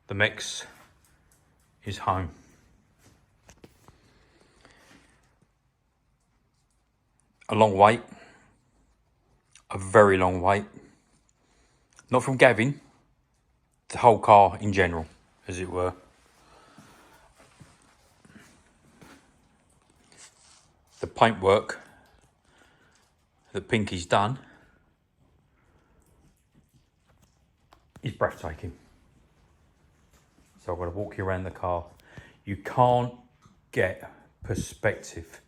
the mix is home. A long wait, a very long wait. Not from Gavin, the whole car in general, as it were. The paintwork that Pinky's done is breathtaking. So I'm going to walk you around the car. You can't get perspective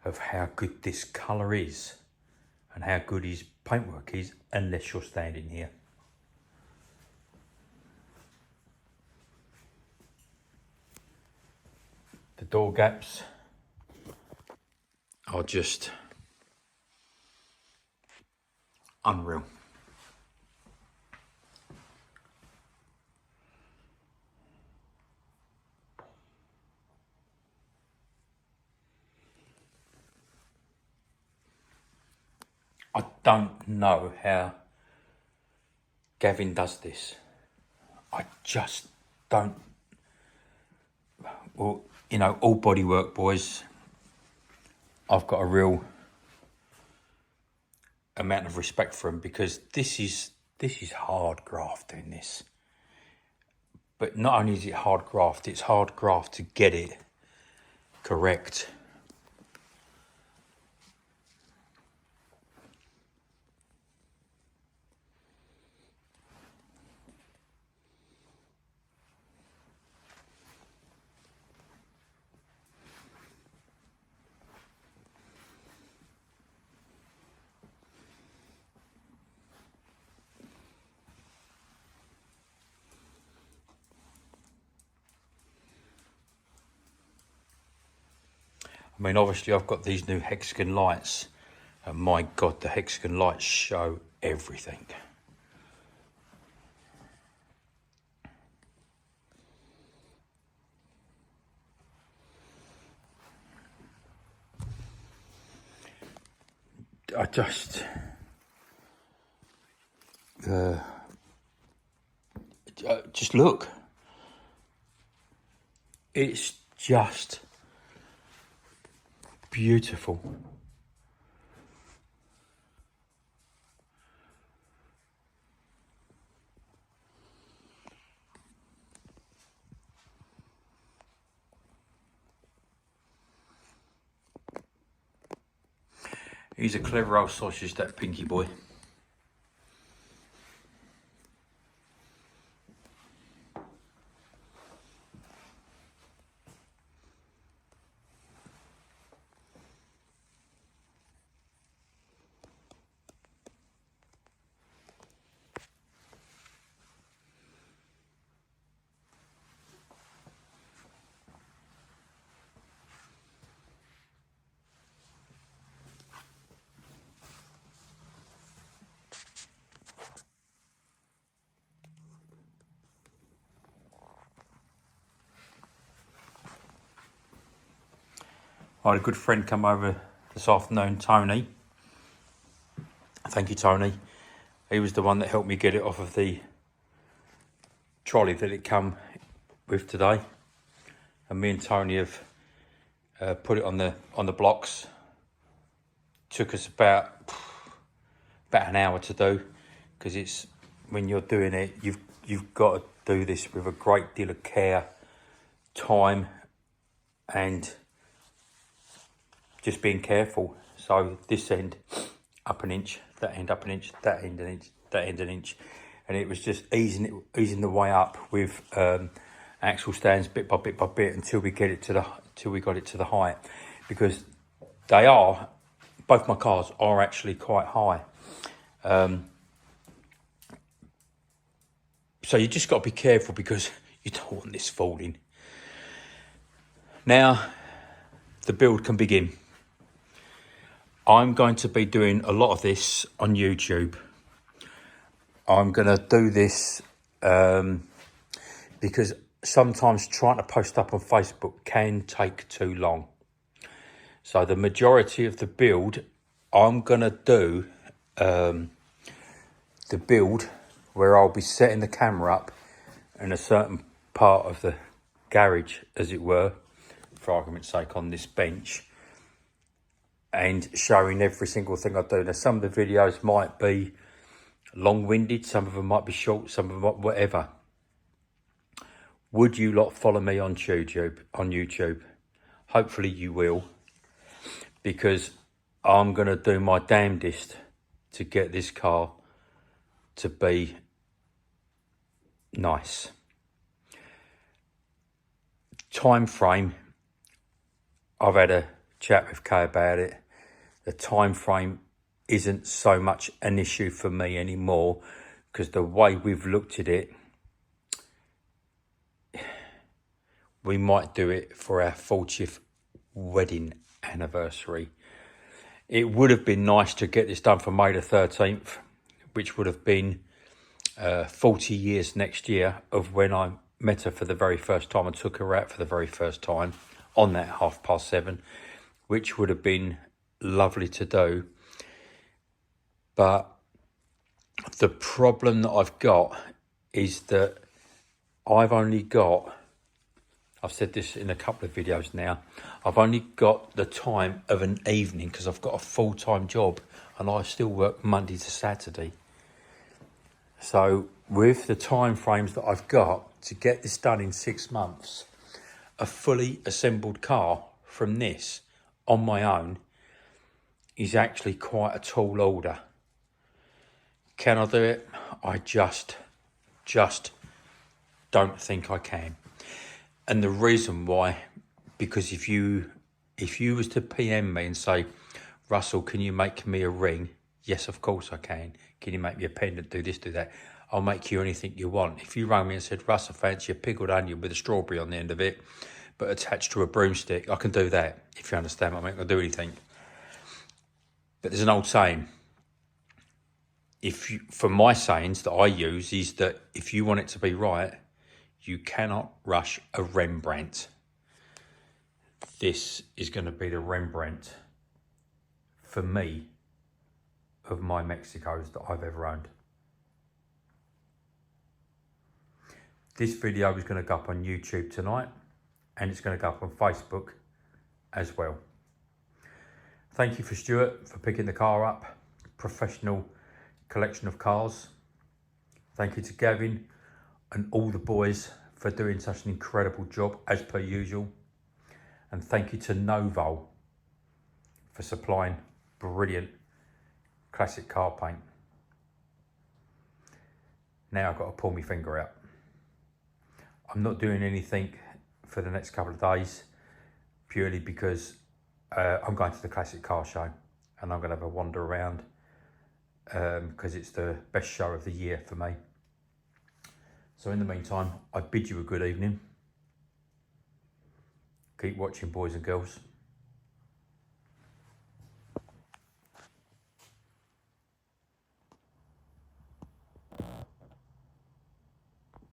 of how good this colour is and how good his paintwork is unless you're standing here. The door gaps are just unreal. I don't know how Gavin does this. I just don't. Well, you know, all bodywork boys, I've got a real amount of respect for him, because this is hard graft doing this. But not only is it hard graft, it's hard graft to get it correct. I mean, obviously I've got these new hexagon lights, and my God, the hexagon lights show everything. I just look. It's just beautiful. He's a clever old sausage, that Pinky boy. I had a good friend come over this afternoon, Tony. Thank you, Tony. He was the one that helped me get it off of the trolley that it come with today. And me and Tony have put it on the blocks. Took us about an hour to do, because it's, when you're doing it, you've got to do this with a great deal of care, time, and just being careful. So this end up an inch, that end up an inch, that end an inch, that end an inch, and it was just easing the way up with axle stands bit by bit by bit until we got it to the height, because both my cars are actually quite high. So you just got to be careful, because you don't want this falling. Now the build can begin. I'm going to be doing a lot of this on YouTube. I'm going to do this because sometimes trying to post up on Facebook can take too long. So the majority of the build, I'm going to do the build where I'll be setting the camera up in a certain part of the garage, as it were, for argument's sake, on this bench, and showing every single thing I do. Now, some of the videos might be long-winded, some of them might be short, some of them might, whatever. Would you lot follow me on YouTube? Hopefully you will, because I'm going to do my damnedest to get this car to be nice. Time frame, I've had a chat with Kay about it. The time frame isn't so much an issue for me anymore, because the way we've looked at it, we might do it for our 40th wedding anniversary. It would have been nice to get this done for May the 13th, which would have been 40 years next year of when I met her for the very first time and took her out for the very first time on that 7:30, which would have been lovely to do. But the problem that I've got is that I've said this in a couple of videos now, I've only got the time of an evening because I've got a full-time job and I still work Monday to Saturday. So with the time frames that I've got to get this done in 6 months, a fully assembled car from this on my own is actually quite a tall order. Can I do it? I just don't think I can. And the reason why, because if you was to PM me and say, Russell, can you make me a ring? Yes, of course I can. Can you make me a pendant? Do this, do that. I'll make you anything you want. If you rang me and said, Russell, fancy a pickled onion with a strawberry on the end of it, but attached to a broomstick, I can do that. If you understand what I mean, I'll do anything. But there's an old saying. For my sayings that I use is that if you want it to be right, you cannot rush a Rembrandt. This is going to be the Rembrandt, for me, of my Mexicos that I've ever owned. This video is going to go up on YouTube tonight, and it's going to go up on Facebook as well. Thank you for Stuart for picking the car up. Professional collection of cars. Thank you to Gavin and all the boys for doing such an incredible job as per usual. And thank you to Novo for supplying brilliant classic car paint. Now I've got to pull my finger out. I'm not doing anything for the next couple of days, purely because I'm going to the classic car show and I'm going to have a wander around because it's the best show of the year for me. So in the meantime, I bid you a good evening. Keep watching, boys and girls.